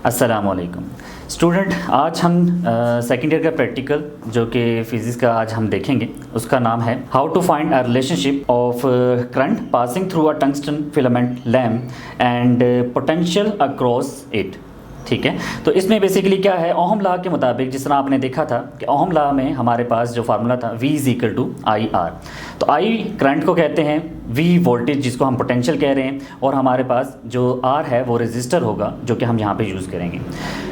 अस्सलामुअलैकुम स्टूडेंट, आज हम सेकेंड ईयर का प्रैक्टिकल जो कि फिज़िक्स का आज हम देखेंगे, उसका नाम है how to find a relationship of current passing through a tungsten filament lamp and potential across it. ठीक है, तो इसमें बेसिकली क्या है, ओहम लॉ के मुताबिक जिस तरह आपने देखा था कि ओहम लॉ में हमारे पास जो फार्मूला था V is equal to I R. तो I करंट को कहते हैं, V वोल्टेज जिसको हम पोटेंशियल कह रहे हैं, और हमारे पास जो R है वो रेजिस्टर होगा जो कि हम यहाँ पे यूज़ करेंगे।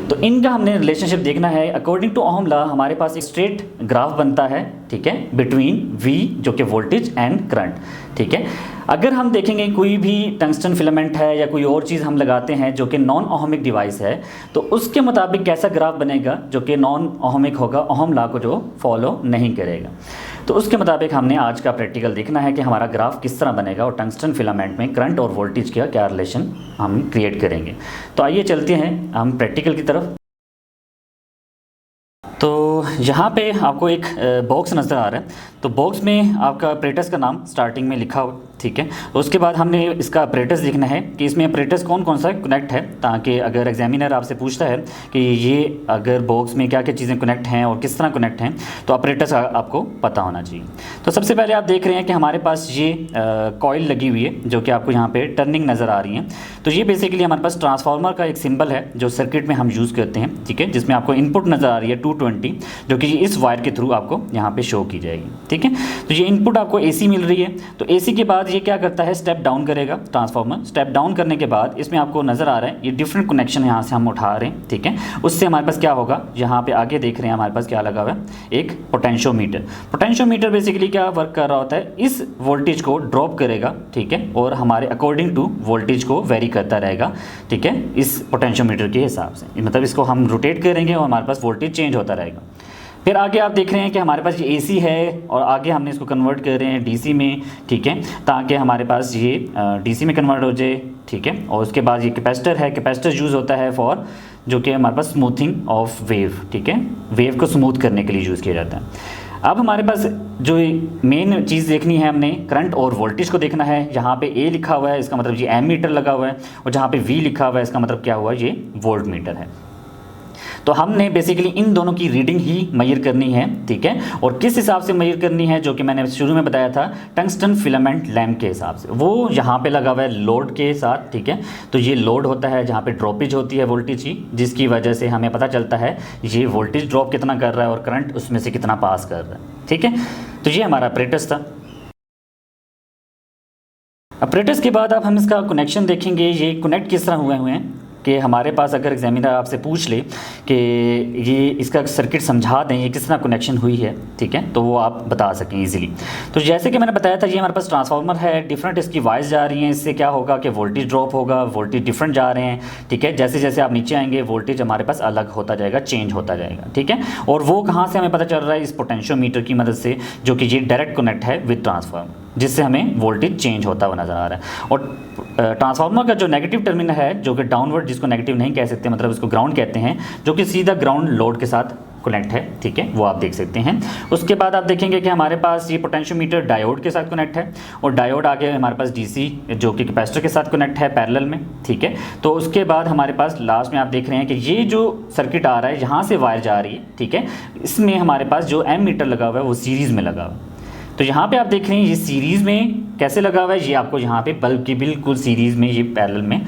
तो इनका हमने रिलेशनशिप देखना है। अकॉर्डिंग टू ओहम लॉ हमारे पास एक स्ट्रेट ग्राफ बनता है, ठीक है, बिटवीन V जो कि वोल्टेज एंड करंट। ठीक है, अगर हम देखेंगे कोई भी टंगस्टन फिलामेंट है या कोई और चीज़ हम लगाते हैं जो कि नॉन ओहमिक डिवाइस है, तो उसके मुताबिक कैसा ग्राफ बनेगा जो कि नॉन ओहमिक होगा, ओहम लॉ को जो फॉलो नहीं करेगा। तो उसके मुताबिक हमने आज का प्रैक्टिकल देखना है कि हमारा ग्राफ किस तरह बनेगा और टंगस्टन फिलामेंट में करंट और वोल्टेज का क्या रिलेशन हम क्रिएट करेंगे। तो आइए चलते हैं हम प्रैक्टिकल की तरफ। तो यहाँ पे आपको एक बॉक्स नज़र आ रहा है, तो बॉक्स में आपका ऑपरेटर्स का नाम स्टार्टिंग में लिखा हो, ठीक है। उसके बाद हमने इसका ऑपरेटर्स देखना है कि इसमें ऑपरेटर्स कौन कौन सा कनेक्ट है, ताकि अगर एग्जामिनर आपसे पूछता है कि ये अगर बॉक्स में क्या क्या चीज़ें कनेक्ट हैं और किस तरह कनेक्ट हैं, तो ऑपरेटर्स आपको पता होना चाहिए। तो सबसे पहले आप देख रहे हैं कि हमारे पास ये कॉइल लगी हुई है जो कि आपको यहाँ पे टर्निंग नज़र आ रही है। तो ये बेसिकली हमारे पास ट्रांसफार्मर का एक सिंबल है जो सर्किट में हम यूज़ करते हैं, ठीक है, जिसमें आपको इनपुट नज़र आ रही है 220, जो कि इस वायर के थ्रू आपको यहाँ पे शो की जाएगी। ठीक है, तो ये इनपुट आपको AC मिल रही है। तो AC के बाद ये क्या करता है, स्टेप डाउन करेगा ट्रांसफार्मर। स्टेप डाउन करने के बाद इसमें आपको नज़र आ रहा है ये डिफरेंट कनेक्शन यहाँ से हम उठा रहे हैं, ठीक है। उससे हमारे पास क्या होगा, यहाँ पे आगे देख रहे हैं हमारे पास क्या लगा हुआ है, एक पोटेंशियोमीटर। पोटेंशियोमीटर बेसिकली क्या वर्क कर रहा होता है, इस वोल्टेज को ड्रॉप करेगा, ठीक है, और हमारे अकॉर्डिंग टू वोल्टेज को वेरी करता रहेगा, ठीक है, इस पोटेंशियोमीटर के हिसाब से। मतलब इसको हम रोटेट करेंगे और हमारे पास वोल्टेज चेंज होता रहेगा। फिर आगे आप देख रहे हैं कि हमारे पास ये AC है और आगे हमने इसको कन्वर्ट कर रहे हैं DC में, ठीक है, ताकि हमारे पास ये DC में कन्वर्ट हो जाए, ठीक है। और उसके बाद ये कैपेसिटर है, कैपेसिटर यूज़ होता है फॉर जो कि हमारे पास स्मूथिंग ऑफ वेव, ठीक है, वेव को स्मूथ करने के लिए यूज़ किया जाता है। अब हमारे पास जो मेन चीज़ देखनी है, हमने करंट और वोल्टेज को देखना है। यहाँ पे A लिखा हुआ है, इसका मतलब ये एमीटर लगा हुआ है, और जहाँ पे V लिखा हुआ है इसका मतलब क्या हुआ, ये वोल्ट मीटर है। तो हमने बेसिकली इन दोनों की रीडिंग ही मेजर करनी है, ठीक है। और किस हिसाब से मेजर करनी है, जो कि मैंने शुरू में बताया था, टंगस्टन फिलामेंट लैम्प के हिसाब से। वो यहाँ पे लगा हुआ है लोड के साथ, ठीक है। तो ये लोड होता है जहाँ पे ड्रॉपेज होती है वोल्टेज की, जिसकी वजह से हमें पता चलता है ये वोल्टेज ड्रॉप कितना कर रहा है और करंट उसमें से कितना पास कर रहा है, ठीक है। तो ये हमारा ऑपरेटर्स था। ऑपरेटर्स के बाद अब हम इसका कनेक्शन देखेंगे, ये कनेक्ट किस तरह हुए हैं कि हमारे पास अगर एग्जामिनर आपसे पूछ ले कि ये इसका सर्किट समझा दें ये किस तरह कनेक्शन हुई है, ठीक है, तो वो आप बता सकें इजीली। तो जैसे कि मैंने बताया था, ये हमारे पास ट्रांसफार्मर है, डिफरेंट इसकी वाइज जा रही हैं। इससे क्या होगा कि वोल्टेज ड्रॉप होगा, वोल्टेज डिफरेंट जा रहे हैं, ठीक है। जैसे जैसे आप नीचे आएंगे वोल्टेज हमारे पास अलग होता जाएगा, चेंज होता जाएगा, ठीक है। और वो कहाँ से हमें पता चल रहा है, इस पोटेंशियोमीटर की मदद से, जो कि ये डायरेक्ट कनेक्ट है विद ट्रांसफार्मर, जिससे हमें वोल्टेज चेंज होता हुआ नज़र आ रहा है। और ट्रांसफार्मर का जो नेगेटिव टर्मिनल है, जो कि डाउनवर्ड, जिसको नेगेटिव नहीं कह सकते, मतलब इसको ग्राउंड कहते हैं, जो कि सीधा ग्राउंड लोड के साथ कनेक्ट है, ठीक है, वो आप देख सकते हैं। उसके बाद आप देखेंगे कि हमारे पास ये पोटेंशियोमीटर डायोड के साथ कनेक्ट है, और डायोड आगे हमारे पास DC जो कि कैपेसिटर के साथ कनेक्ट है पैरेलल में, ठीक है। तो उसके बाद हमारे पास लास्ट में आप देख रहे हैं कि ये जो सर्किट आ रहा है, यहाँ से वायर जा रही है, ठीक है। इसमें हमारे पास जो एमीटर लगा हुआ है वो सीरीज़ में लगा हुआ है। तो यहाँ पे आप देख रहे हैं ये सीरीज़ में कैसे लगा हुआ है, ये आपको यहाँ पे बल्ब की बिल्कुल सीरीज़ में, ये पैरेलल में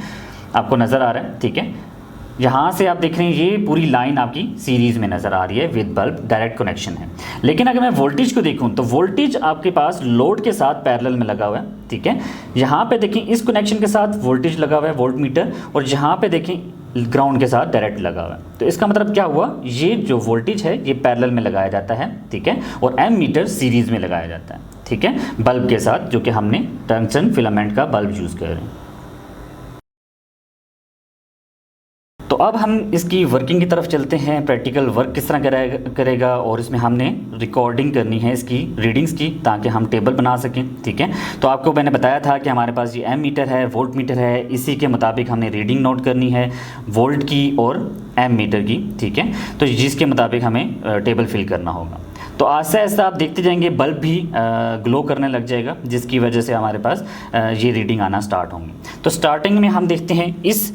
आपको नज़र आ रहा है, ठीक है। यहाँ से आप देख रहे हैं ये पूरी लाइन आपकी सीरीज़ में नज़र आ रही है विद बल्ब, डायरेक्ट कनेक्शन है। लेकिन अगर मैं वोल्टेज को देखूँ तो वोल्टेज आपके पास लोड के साथ पैरेलल में लगा हुआ है, ठीक है। यहाँ पे देखें इस कनेक्शन के साथ वोल्टेज लगा हुआ है, वोल्ट मीटर, और यहाँ पे देखें ग्राउंड के साथ डायरेक्ट लगा हुआ है। तो इसका मतलब क्या हुआ, ये जो वोल्टेज है ये पैरेलल में लगाया जाता है, ठीक है, और एमीटर सीरीज़ में लगाया जाता है, ठीक है, बल्ब के साथ, जो कि हमने टंगस्टन फिलामेंट का बल्ब यूज़ कर रहे हैं। तो अब हम इसकी वर्किंग की तरफ चलते हैं, प्रैक्टिकल वर्क किस तरह करेगा, और इसमें हमने रिकॉर्डिंग करनी है इसकी रीडिंग्स की, ताकि हम टेबल बना सकें, ठीक है। तो आपको मैंने बताया था कि हमारे पास ये एमीटर है, वोल्ट मीटर है, इसी के मुताबिक हमने रीडिंग नोट करनी है वोल्ट की और एमीटर की, ठीक है। तो जिसके मुताबिक हमें टेबल फिल करना होगा। तो आहिस्ता आहिस्ता आप देखते जाएंगे बल्ब भी ग्लो करने लग जाएगा, जिसकी वजह से हमारे पास ये रीडिंग आना स्टार्ट होंगी। तो स्टार्टिंग में हम देखते हैं इस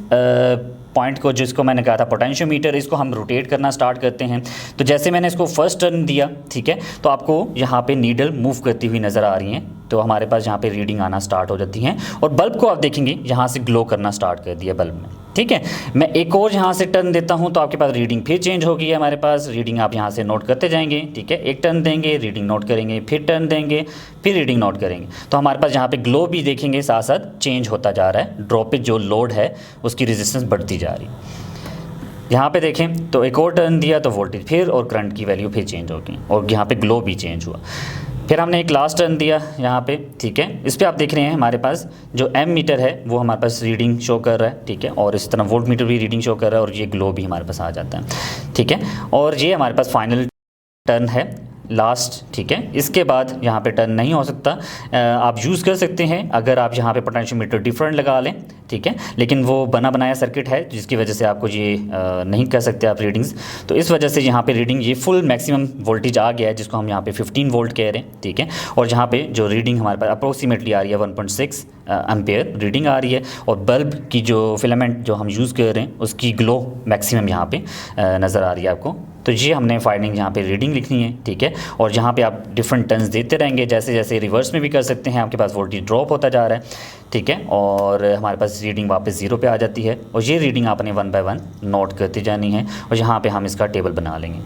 पॉइंट को, जिसको मैंने कहा था पोटेंशियोमीटर, इसको हम रोटेट करना स्टार्ट करते हैं। तो जैसे मैंने इसको फर्स्ट टर्न दिया, ठीक है, तो आपको यहाँ पे नीडल मूव करती हुई नज़र आ रही हैं, तो हमारे पास यहाँ पे रीडिंग आना स्टार्ट हो जाती हैं। और बल्ब को आप देखेंगे यहाँ से ग्लो करना स्टार्ट कर दिया बल्ब में, ठीक है। मैं एक और यहाँ से टर्न देता हूँ तो आपके पास रीडिंग फिर चेंज हो गई है। हमारे पास रीडिंग आप यहाँ से नोट करते जाएंगे, ठीक है। एक टर्न देंगे, रीडिंग नोट करेंगे, फिर टर्न देंगे, फिर रीडिंग नोट करेंगे। तो हमारे पास यहाँ पे ग्लो भी देखेंगे साथ साथ चेंज होता जा रहा है। ड्रॉपिज जो लोड है उसकी रेजिस्टेंस बढ़ती जा रही है। यहाँ पे देखें तो एक और टर्न दिया तो वोल्टेज फिर और करंट की वैल्यू फिर चेंज हो गई और यहाँ पे ग्लो भी चेंज हुआ। फिर हमने एक लास्ट टर्न दिया यहाँ पे, ठीक है। इस पे आप देख रहे हैं हमारे पास जो एम मीटर है वो हमारे पास रीडिंग शो कर रहा है, ठीक है। और इस तरह वोल्ट मीटर भी रीडिंग शो कर रहा है और ये ग्लो भी हमारे पास आ जाता है, ठीक है। और ये हमारे पास फाइनल टर्न है लास्ट, ठीक है। इसके बाद यहाँ पे टर्न नहीं हो सकता। आप यूज़ कर सकते हैं अगर आप यहाँ पे पोटेंशियोमीटर डिफरेंट लगा लें, ठीक है, लेकिन वो बना बनाया सर्किट है जिसकी वजह से आपको ये नहीं कर सकते आप रीडिंग्स। तो इस वजह से यहाँ पे रीडिंग ये फुल मैक्सिमम वोल्टेज आ गया है, जिसको हम यहाँ पे 15 वोल्ट कह रहे हैं, ठीक है। और यहाँ पे जो रीडिंग हमारे पास अप्रोक्सीमेटली आ रही है 1.6 एम्पेयर रीडिंग आ रही है। और बल्ब की जो फिलामेंट जो हम यूज़ कर रहे हैं उसकी ग्लो मैक्सिमम यहाँ पे नज़र आ रही है आपको। तो ये हमने फाइंडिंग यहाँ पे रीडिंग लिखनी है, ठीक है। और यहाँ पे आप डिफरेंट टर्न्स देते रहेंगे, जैसे जैसे रिवर्स में भी कर सकते हैं, आपके पास वोल्टेज ड्रॉप होता जा रहा है, ठीक है। और हमारे पास रीडिंग वापस 0 पे आ जाती है और ये रीडिंग आपने 1 बाय 1 नोट करती जानी है। और यहाँ पे हम इसका टेबल बना लेंगे।